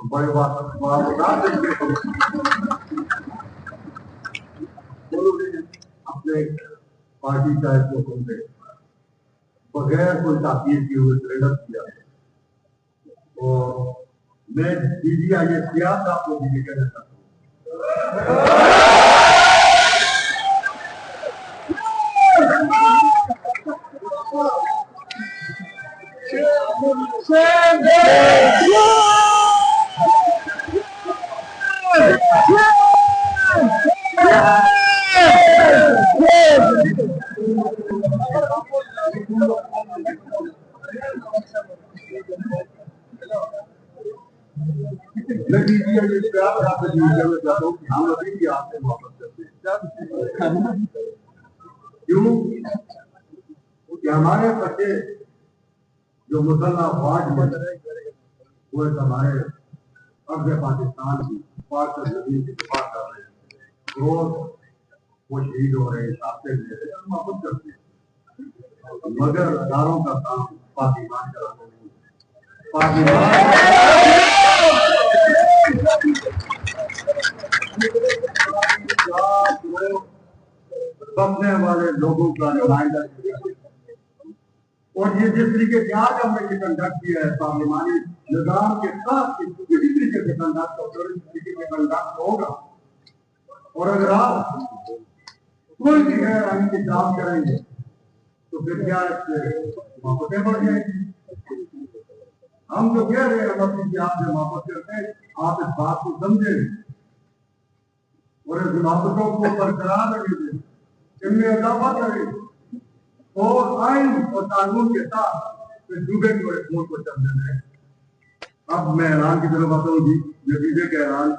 بڑے اپنے پارٹی کا حکم دے بغیر کوئی تاخیر کیے ہوئے ٹریلر کیا اور میں دیدی آئیے سیاست آپ کو بھی کہنا چاہتا ہوں ہمارے بچے جو مسلح افواج میں وہ ہمارے ارض پاکستان کی حفاظت زمین کی دفاع کر رہے ہیں روز وہ شہید ہو رہے ہیں شاخے لے رہے ہیں محبت کرتے ہیں مگر اداروں کا کام پاکستان کرانا نہیں بسنے والے لوگوں کا نمائندہ اور یہ جس طریقے سے آج ہم نے یہ کنڈکٹ کیا ہے پارلیمانی نظام کے ساتھ کسی طریقے سے کنڈکٹ اور اس طریقے سے کنڈکٹ ہوگا اور اگر آپ کوئی بھی غیر آئین کے کام کریں گے تو پھر کیا اس سے محبتیں بڑھ جائیں گی ہم جو کہہ رہے ہیں ہم اپنی آپ سے محبت کرتے ہیں آپ اس بات کو سمجھیں اور اس محبتوں کو برقرار رکھیں دیں ان میں اضافہ کریں اور آئین اور قانون کے ساتھ صوبے کو ملک کو چل دینا ہے اب میں اعلان کی طرف آتا ہوں جی نتیجے کے اعلان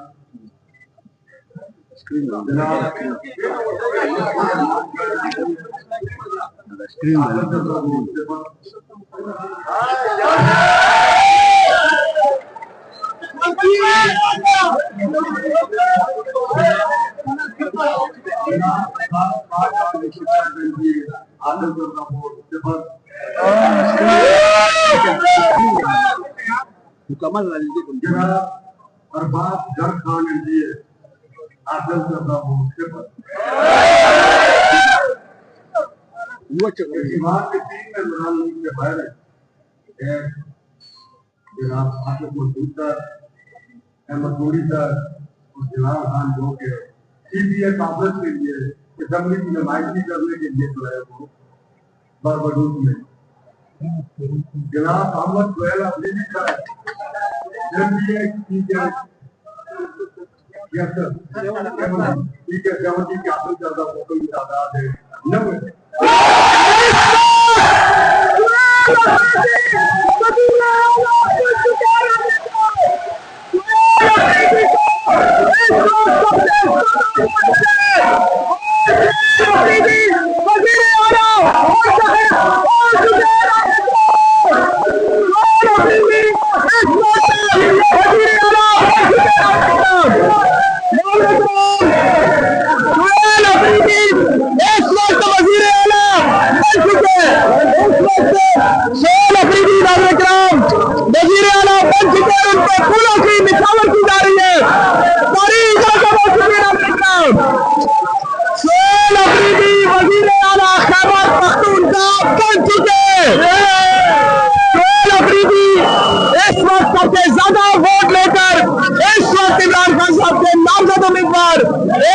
مکمل ارباب در خان جی عادل کرنا ہو ایمان کے تین ممبران ملک کے باہر ہیں جناب آصف مسعود صاحب احمد گوڑی صاحب اور جلال خان جو کہ سی پی اے کانفرنس کے لیے اسمبلی کی نمائندگی کرنے کے لیے جو ہے وہ بارباڈوس میں جناب احمد سہیل افریدی صاحب ٹھیک ہے ٹھیک ہے جمعی کی حاصل کردہ ووٹوں کی تعداد ہے 90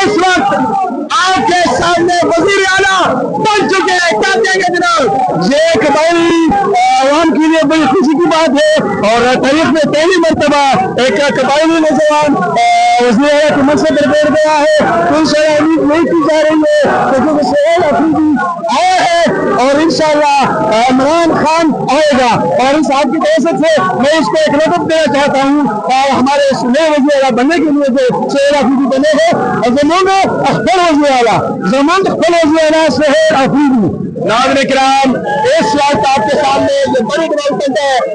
اس وقت آپ کے سامنے وزیر اعلیٰ بن چکے ہیں کیا کہیں گے جناب یہ ایک بڑی عوام کے لیے بڑی خوشی کی بات ہے اور تاریخ میں پہلی مرتبہ ایک قبائلی نوجوان وزیر اعلیٰ کے منصب پر بیٹھ گیا ہے تو انشاءاللہ امید نہیں کی جا رہی ہے کیونکہ سہیل افریدی آئے ہیں اور انشاءاللہ عمران خان آئے گا اور اس آپ کی حیثیت سے میں اس کو ایک رغبت دینا چاہتا ہوں اور ہمارے اس نئے وزیر اعلیٰ بننے کے لیے جو سہیل افریدی بنے گے زمین اخبر وزیر اعلیٰ زمان اخبر وزیر اعلیٰ سہیل افریدی ناظرین کرام اس وقت آپ کے سامنے یہ بڑی ڈیولپمنٹ ہے